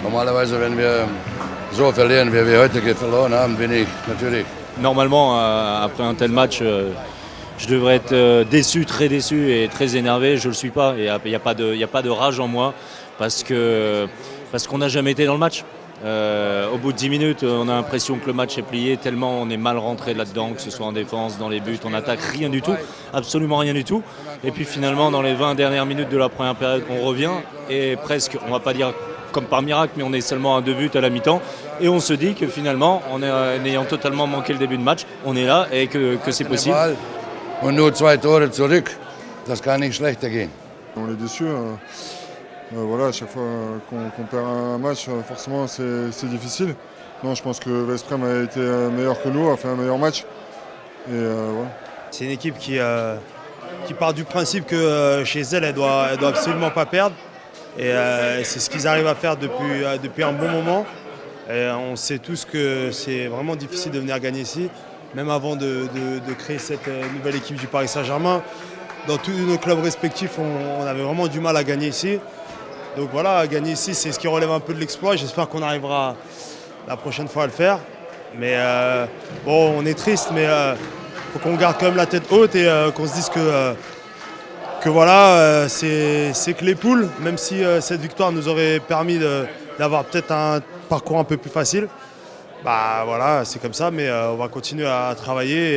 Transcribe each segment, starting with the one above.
Normalerweise, wenn wir so verlieren, wie wir heute verloren haben, bin ich natürlich. Normalement, après un tel match, je devrais être déçu, très déçu et très énervé. Je ne le suis pas. Il n'y a pas de rage en moi parce qu'on n'a jamais été dans le match. Au bout de 10 minutes, on a l'impression que le match est plié tellement on est mal rentré là-dedans, que ce soit en défense, dans les buts, en attaque, rien du tout, absolument rien du tout. Et puis finalement, dans les 20 dernières minutes de la première période, on revient et presque, on ne va pas dire comme par miracle, mais on est seulement à 2 buts à la mi-temps. Et on se dit que finalement, en ayant totalement manqué le début de match, on est là et que c'est possible. Und nur 2 Tore zurück, das kann nicht schlechter gehen. On est déçus. Voilà, à chaque fois qu'on perd un match, forcément c'est difficile. Non, je pense que Veszprém a été meilleur que nous, a fait un meilleur match. Et, voilà. C'est une équipe qui part du principe que chez elle doit absolument pas perdre. Et c'est ce qu'ils arrivent à faire depuis un bon moment. Et on sait tous que c'est vraiment difficile de venir gagner ici. Même avant de créer cette nouvelle équipe du Paris Saint-Germain, dans tous nos clubs respectifs, on avait vraiment du mal à gagner ici. Donc voilà, gagner ici, c'est ce qui relève un peu de l'exploit. J'espère qu'on arrivera la prochaine fois à le faire. Mais bon, on est triste, mais faut qu'on garde quand même la tête haute et qu'on se dise que voilà, c'est que les poules, même si cette victoire nous aurait permis d'avoir peut-être un parcours un peu plus facile, bah voilà, c'est comme ça, mais on va continuer à travailler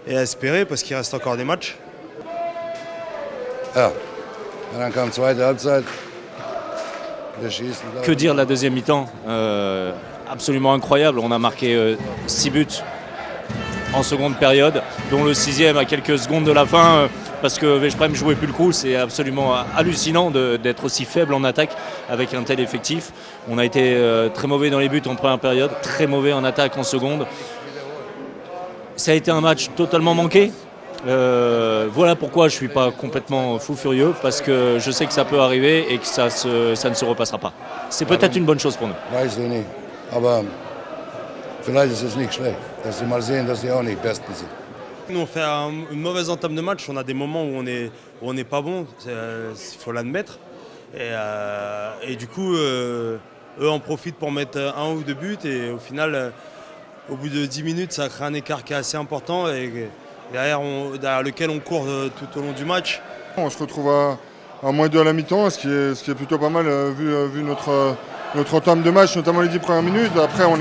et à espérer parce qu'il reste encore des matchs. Ja, und dann kam zweite Halbzeit. Que dire de la deuxième mi-temps absolument incroyable. On a marqué 6 buts en seconde période, dont le 6e à quelques secondes de la fin, parce que Veszprém jouait plus le coup. C'est absolument hallucinant d'être aussi faible en attaque avec un tel effectif. On a été très mauvais dans les buts en première période, très mauvais en attaque en seconde. Ça a été un match totalement manqué. Voilà pourquoi je ne suis pas complètement fou furieux, parce que je sais que ça peut arriver et que ça ne se repassera pas. C'est peut-être une bonne chose pour nous. Weiß ich nicht, aber vielleicht ist es nicht schlecht, dass sie mal sehen, dass sie auch nicht Besten sind. Nous on fait une mauvaise entame de match, on a des moments où on n'est pas bon, il faut l'admettre. Et du coup, eux en profitent pour mettre 1 ou 2 buts et au final, au bout de 10 minutes, ça crée un écart qui est assez important et derrière lequel on court tout au long du match. On se retrouve à -2 à la mi-temps, ce qui est plutôt pas mal vu notre entame de match, notamment les 10 premières minutes. Après, on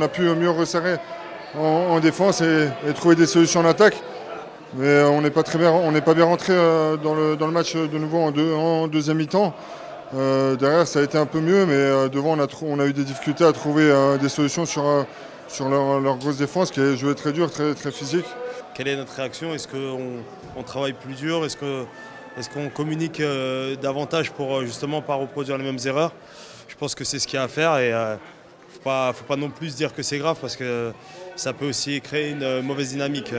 a pu mieux resserrer en défense et trouver des solutions en attaque. Mais on n'est pas bien rentré dans le match de nouveau en deuxième mi-temps. Derrière, ça a été un peu mieux, mais devant, on a eu des difficultés à trouver des solutions sur leur grosse défense qui a joué très dur, très, très physique. Quelle est notre réaction? Est-ce qu'on travaille plus dur? Est-ce qu'on communique davantage pour justement pas reproduire les mêmes erreurs? Je pense que c'est ce qu'il y a à faire et faut pas non plus dire que c'est grave parce que ça peut aussi créer une mauvaise dynamique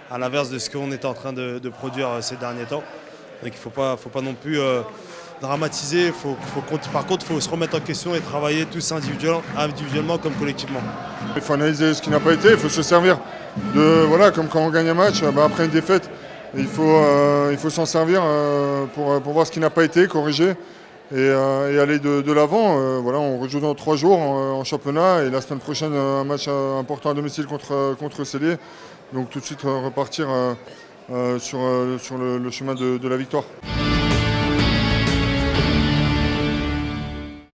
à l'inverse de ce qu'on est en train de produire ces derniers temps. Donc il faut pas non plus dramatiser. Par contre, il faut se remettre en question et travailler tous individuellement comme collectivement. Il faut analyser ce qui n'a pas été, il faut se servir voilà, comme quand on gagne un match, après une défaite, il faut s'en servir pour voir ce qui n'a pas été, corriger et aller de l'avant. Voilà, on rejoue dans 3 jours en championnat et la semaine prochaine un match important à domicile contre Cellier. Donc tout de suite repartir sur le chemin de la victoire.